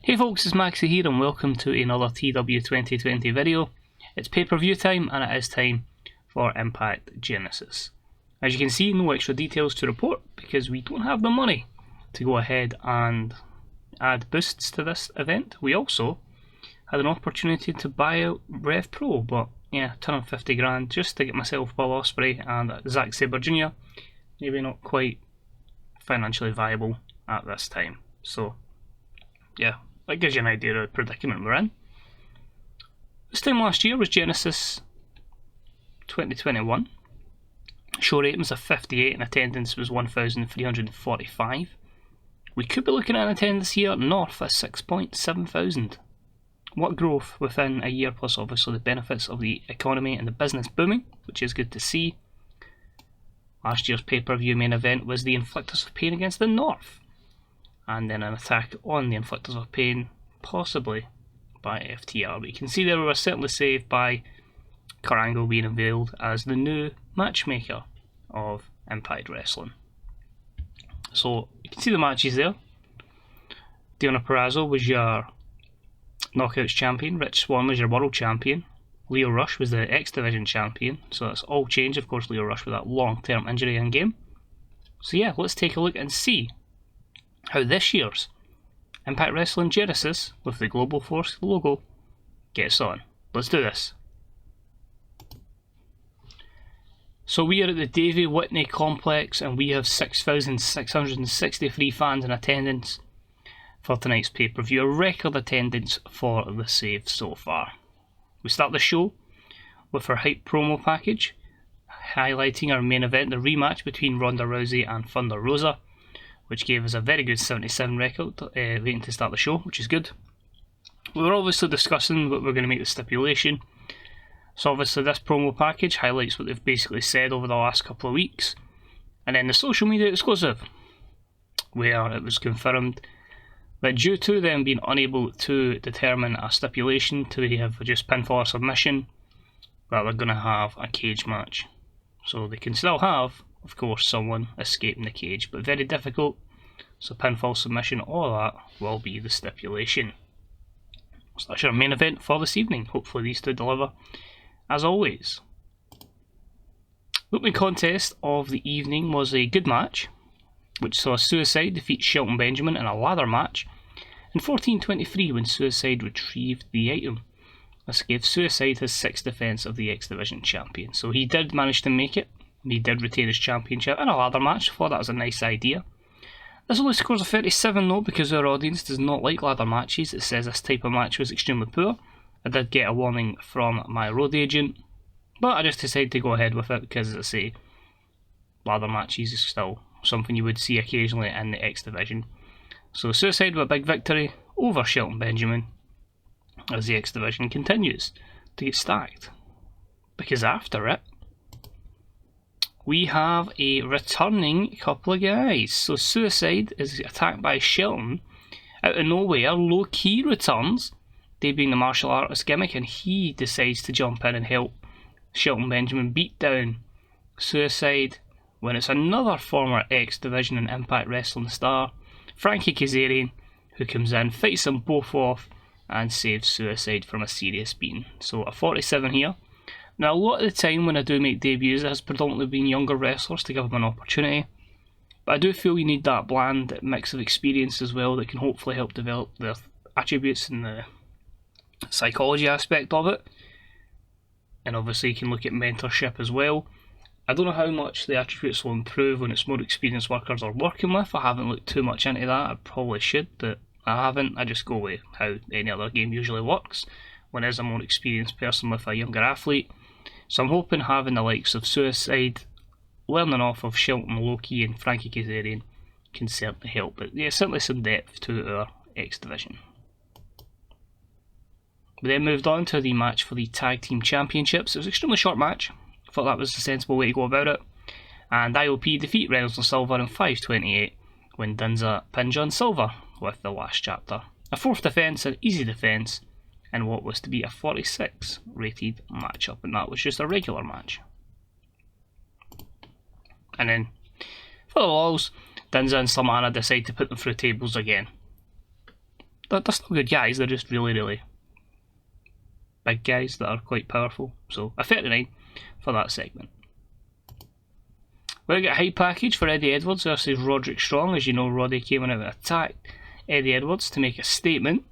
Hey folks, it's Maxie here and welcome to another TEW2020 video. It's pay-per-view time and it is time for Impact Genesis. As you can see, no extra details to report because we don't have the money to go ahead and add boosts to this event. We also had an opportunity to buy out Rev Pro, but yeah, turn 50 grand just to get myself Will Ospreay and Zack Sabre Jr. Maybe not quite financially viable at this time. So yeah, that gives you an idea of the predicament we're in. This time last year was Genesis 2021. Show ratings of 58 and attendance was 1,345. We could be looking at an attendance here north at 6.7 thousand. What growth within a year, plus obviously the benefits of the economy and the business booming, which is good to see. Last year's pay-per-view main event was the Inflictors of Pain against the North, and then an attack on the Inflictors of Pain, possibly by FTR. But you can see there we were certainly saved by Kurt Angle being unveiled as the new matchmaker of Impact Wrestling. So you can see the matches there. Deonna Purrazzo was your Knockouts champion, Rich Swann was your World Champion, Lio Rush was the X Division champion, so that's all changed, of course, Lio Rush with that long-term injury in game. So yeah, let's take a look and see how this year's Impact Wrestling Genesis with the Global Force logo gets on. Let's do this. So we are at the Davey Whitney Complex and we have 6,663 fans in attendance for tonight's pay-per-view, a record attendance for the save so far. We start the show with our hype promo package, highlighting our main event, the rematch between Ronda Rousey and Thunder Rosa, which gave us a very good 77 record rating to start the show, which is good. We were obviously discussing what we're going to make the stipulation. So obviously this promo package highlights what they've basically said over the last couple of weeks. And then the social media exclusive, where it was confirmed that due to them being unable to determine a stipulation to have just pinfall or submission, that they're going to have a cage match. So they can still have, of course, someone escaping the cage, but very difficult. So pinfall, submission, all that will be the stipulation. So that's your main event for this evening. Hopefully these two deliver, as always. The opening contest of the evening was a good match, which saw Suicide defeat Shelton Benjamin in a ladder match in 14:23 when Suicide retrieved the item. This gave Suicide his 6th defence of the X Division champion. So he did manage to make it. He did retain his championship in a ladder match. I thought that was a nice idea. This only scores a 37 though, because our audience does not like ladder matches. It says this type of match was extremely poor. I did get a warning from my road agent, but I just decided to go ahead with it because, as I say, ladder matches is still something you would see occasionally in the X Division. So Suicide with a big victory over Shelton Benjamin as the X Division continues to get stacked. Because after it, we have a returning couple of guys. So Suicide is attacked by Shelton out of nowhere. Low-key returns, they being the martial artist gimmick, and he decides to jump in and help Shelton Benjamin beat down Suicide when it's another former X Division and Impact Wrestling star, Frankie Kazarian, who comes in, fights them both off, and saves Suicide from a serious beating. So a 47 here. Now, a lot of the time when I do make debuts, it has predominantly been younger wrestlers to give them an opportunity. But I do feel you need that bland mix of experience as well that can hopefully help develop their attributes and the psychology aspect of it. And obviously you can look at mentorship as well. I don't know how much the attributes will improve when it's more experienced workers are working with. I haven't looked too much into that. I probably should, but I haven't. I just go with how any other game usually works when there's a more experienced person with a younger athlete. So I'm hoping having the likes of Suicide learning off of Shelton, Loki and Frankie Kazarian can certainly help. But yeah, certainly some depth to our X Division. We then moved on to the match for the Tag Team Championships. It was an extremely short match. I thought that was the sensible way to go about it. And IOP defeat Reynolds and Silver in 5:28 when Dinza pinned John Silver with the last chapter. A 4th defence, an easy defence, in what was to be a 46 rated matchup, and that was just a regular match. And then for the lols, Dinza and Slamana decide to put them through tables again. they're still good guys, they're just really, really big guys that are quite powerful. So a 39 for that segment. We'll get a high package for Eddie Edwards versus Roderick Strong. As you know, Roddy came in and attacked Eddie Edwards to make a statement.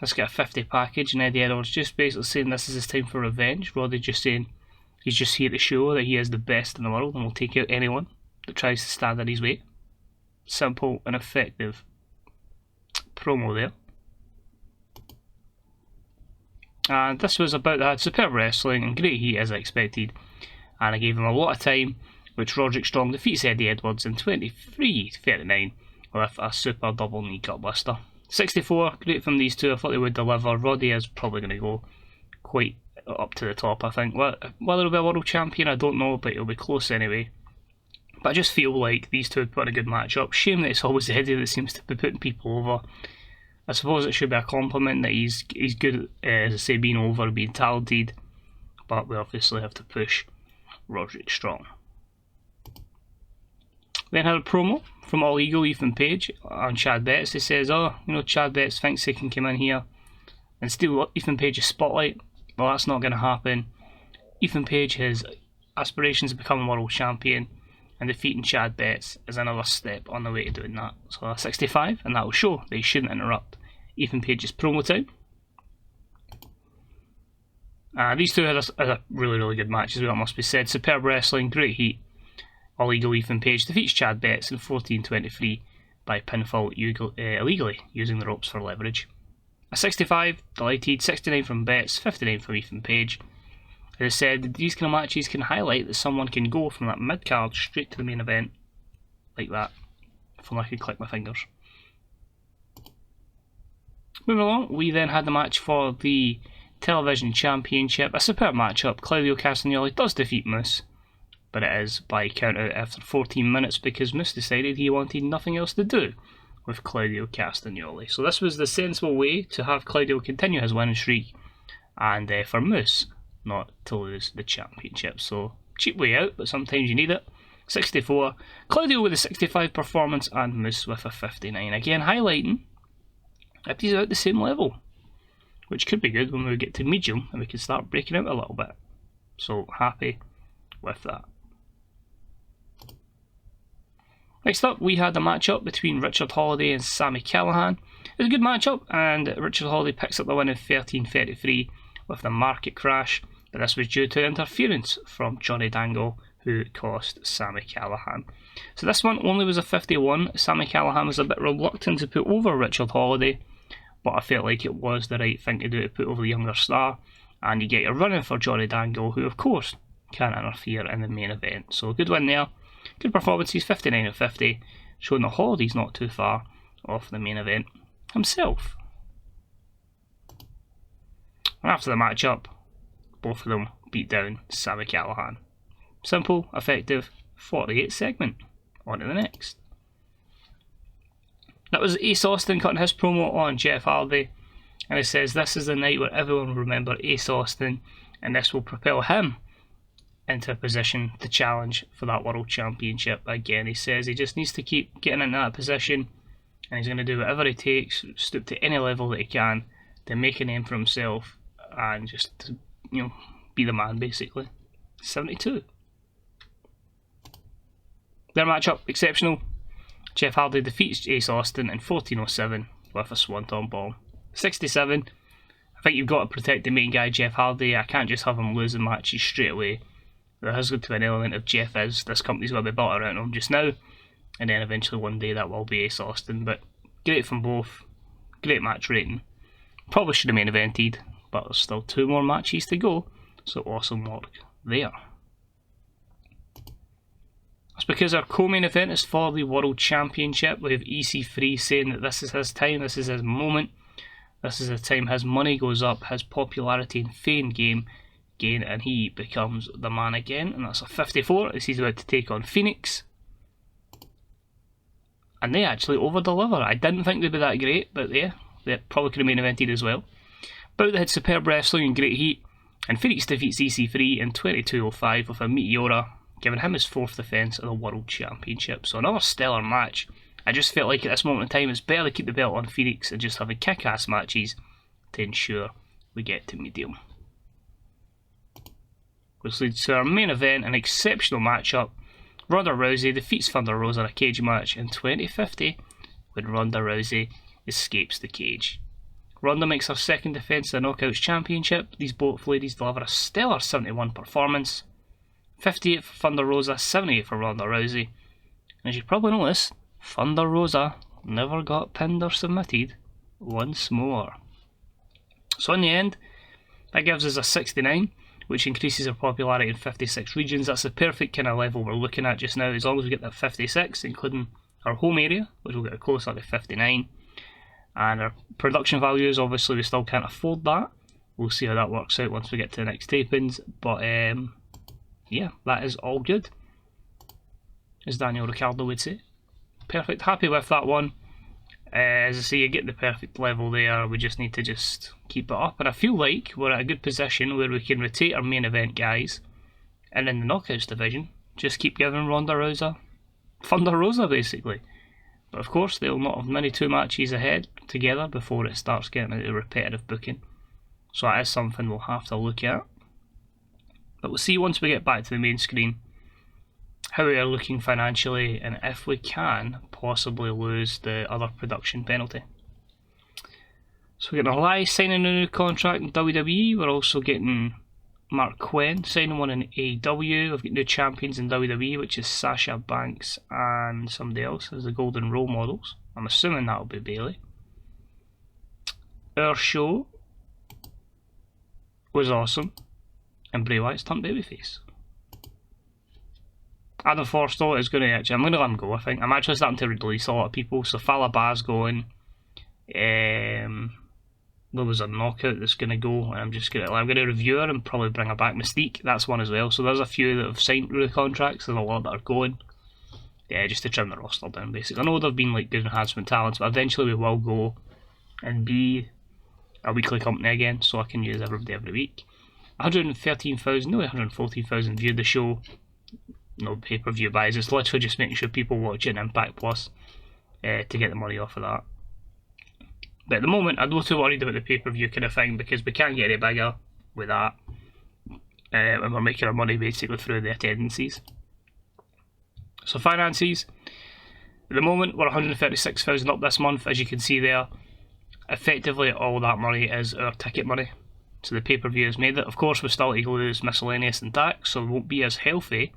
Let's get a 50 package, and Eddie Edwards just basically saying this is his time for revenge. Roddy just saying he's just here to show that he is the best in the world and will take out anyone that tries to stand in his way. Simple and effective promo there. And this was about that. Superb wrestling and great heat as I expected. And I gave him a lot of time, which Roderick Strong defeats Eddie Edwards in 23-39 with a super double knee gutbuster. 64, great from these two. I thought they would deliver. Roddy is probably going to go quite up to the top, I think. Whether he'll be a world champion, I don't know, but it'll be close anyway. But I just feel like these two would put a good match up. Shame that it's always Eddie that seems to be putting people over. I suppose it should be a compliment that he's good at, as I say, being over, being talented. But we obviously have to push Roderick Strong. Then had a promo from All Eagle, Ethan Page, on Chad Betts. He says, oh, you know, Chad Betts thinks he can come in here and steal Ethan Page's spotlight. Well, that's not going to happen. Ethan Page has aspirations to become a world champion, and defeating Chad Betts is another step on the way to doing that. So 65, and that will show they shouldn't interrupt Ethan Page's promo time. These two had a really, really good match as well, it must be said. Superb wrestling, great heat. All Eagle Ethan Page defeats Chad Betts in 14-23 by pinfall illegally using the ropes for leverage. A 65, delighted. 69 from Betts, 59 from Ethan Page. As I said, these kind of matches can highlight that someone can go from that mid-card straight to the main event like that. If only I could click my fingers. Moving along, we then had the match for the Television Championship. A superb matchup. Claudio Castagnoli does defeat Moose, but it is by count out after 14 minutes because Moose decided he wanted nothing else to do with Claudio Castagnoli. So this was the sensible way to have Claudio continue his winning streak and for Moose not to lose the championship. So cheap way out, but sometimes you need it. 64, Claudio with a 65 performance and Moose with a 59. Again highlighting if these are at the same level, which could be good when we get to medium and we can start breaking out a little bit. So happy with that. Next up, we had a matchup between Richard Holiday and Sami Callihan. It was a good matchup, and Richard Holiday picks up the win in 13-33 with the market crash, but this was due to interference from Johnny Dangle, who cost Sami Callihan. So this one only was a 51. Sami Callihan was a bit reluctant to put over Richard Holiday, but I felt like it was the right thing to do to put over the younger star, and you get your running for Johnny Dangle, who of course can't interfere in the main event. So good win there. Good performances, 59 of 50, showing that Holiday's not too far off the main event himself. And after the matchup, both of them beat down Sami Callihan. Simple, effective, 48 segment. On to the next. That was Ace Austin cutting his promo on Jeff Hardy, and he says this is the night where everyone will remember Ace Austin, and this will propel him into a position to challenge for that world championship again. He says he just needs to keep getting into that position, and he's going to do whatever it takes, stoop to any level that he can to make a name for himself and just to, be the man basically. 72. Their matchup, exceptional. Jeff Hardy defeats Ace Austin in 14:07 with a swanton bomb. 67. I think you've got to protect the main guy, Jeff Hardy. I can't just have him losing matches straight away. There has got to be an element of Jeff is. This company's going to be built around him just now, and then eventually one day that will be Ace Austin. But great from both. Great match rating. Probably should have main evented, but there's still 2 more matches to go, so awesome work there. That's because our co-main event is for the World Championship. We have EC3 saying that this is his time, this is his moment, this is the time his money goes up, his popularity and fame gain, and he becomes the man again. And that's a 54 as he's about to take on Fenix. And they actually over-deliver. I didn't think they'd be that great, but yeah, they probably could have main evented as well. Bout that had superb wrestling and great heat, and Fenix defeats EC3 in 22:05 with a Meteora, giving him his 4th defence of the World Championship. So another stellar match. I just felt like at this moment in time it's better to keep the belt on Fenix and just have a kick-ass matches to ensure we get to medium. Which leads to our main event, an exceptional matchup. Ronda Rousey defeats Thunder Rosa in a cage match in 2050 when Ronda Rousey escapes the cage. Ronda makes her second defence of the Knockouts Championship. These both ladies deliver a stellar 71 performance. 58 for Thunder Rosa, 78 for Ronda Rousey. As you probably noticed, Thunder Rosa never got pinned or submitted once more. So in the end, that gives us a 69, which increases our popularity in 56 regions. That's the perfect kind of level we're looking at just now, as long as we get that 56, including our home area, which will get closer to 59. And our production values, obviously we still can't afford that. We'll see how that works out once we get to the next tapings. But yeah, that is all good, as Daniel Ricciardo would say. Perfect, happy with that one. As I say, you get the perfect level there. We just need to just keep it up, and I feel like we're at a good position where we can rotate our main event guys, and in the Knockouts division just keep giving Ronda Rosa Thunder Rosa basically. But of course they'll not have many 2 matches ahead together before it starts getting into repetitive booking, so that is something we'll have to look at. But we'll see once we get back to the main screen how we are looking financially, and if we can possibly lose the other production penalty. So we're getting Elias signing a new contract in WWE. We're also getting Mark Quinn signing one in AEW. We've got new champions in WWE, which is Sasha Banks and somebody else as the Golden Role Models. I'm assuming that'll be Bayley. Our show was awesome, and Bray Wyatt's turned babyface. Adam Forstall is going to actually, I'm going to let him go, I think. I'm actually starting to release a lot of people. So Falabaz going. There was a knockout that's going to go, and I'm going to review her and probably bring her back. Mystique, that's one as well. So there's a few that have signed through the contracts. There's a lot that are going. Yeah, just to trim the roster down, basically. I know there have been like good enhancement talents, but eventually we will go and be a weekly company again, so I can use everybody every week. 113,000, no, 114,000 viewed the show. No pay-per-view buys, it's literally just making sure people watch it in Impact Plus to get the money off of that. But at the moment, I'm not too worried about the pay-per-view kind of thing, because we can't get any bigger with that, and we're making our money basically through the attendances. So finances, at the moment we're 136,000 up this month, as you can see there. Effectively all that money is our ticket money, so the pay-per-view has made it. Of course we still need to lose miscellaneous and tax, so we won't be as healthy.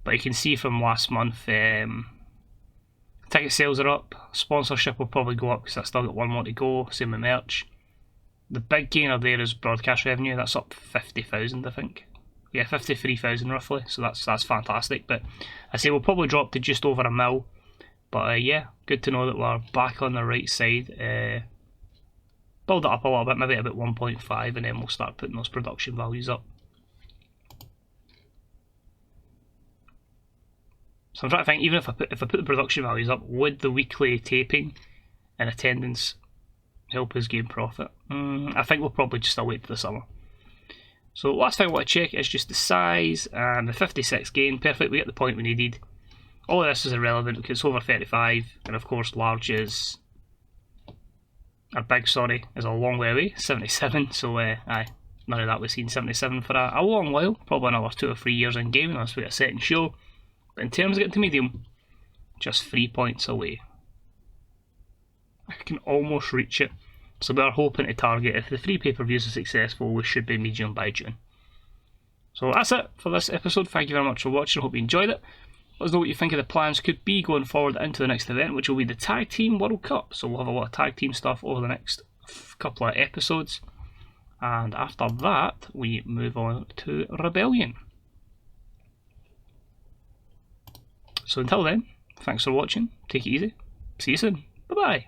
But you can see from last month, ticket sales are up. Sponsorship will probably go up because I still got one more to go. Same with merch. The big gainer there is broadcast revenue. That's up 50,000, I think. Yeah, 53,000 roughly. So that's fantastic. But I say we'll probably drop to just over $1 million. But yeah, good to know that we're back on the right side. Build it up a little bit, maybe about 1.5, and then we'll start putting those production values up. So I'm trying to think, even if I put the production values up, would the weekly taping and attendance help us gain profit? I think we'll probably just still wait for the summer. So last thing I want to check is just the size, and the 56 gain, perfect, we get the point we needed. All of this is irrelevant because it's over 35, and of course large is, or big sorry, is a long way away, 77, so aye, none of that we've seen 77 for a long while, probably another 2 or 3 years in game unless we get a second show. But in terms of getting to medium, just 3 points away. I can almost reach it. So we are hoping to target, if the 3 pay-per-views are successful, we should be medium by June. So that's it for this episode. Thank you very much for watching. I hope you enjoyed it. Let us know what you think of the plans could be going forward into the next event, which will be the Tag Team World Cup. So we'll have a lot of tag team stuff over the next couple of episodes. And after that, we move on to Rebellion. So until then, thanks for watching, take it easy, see you soon, bye bye.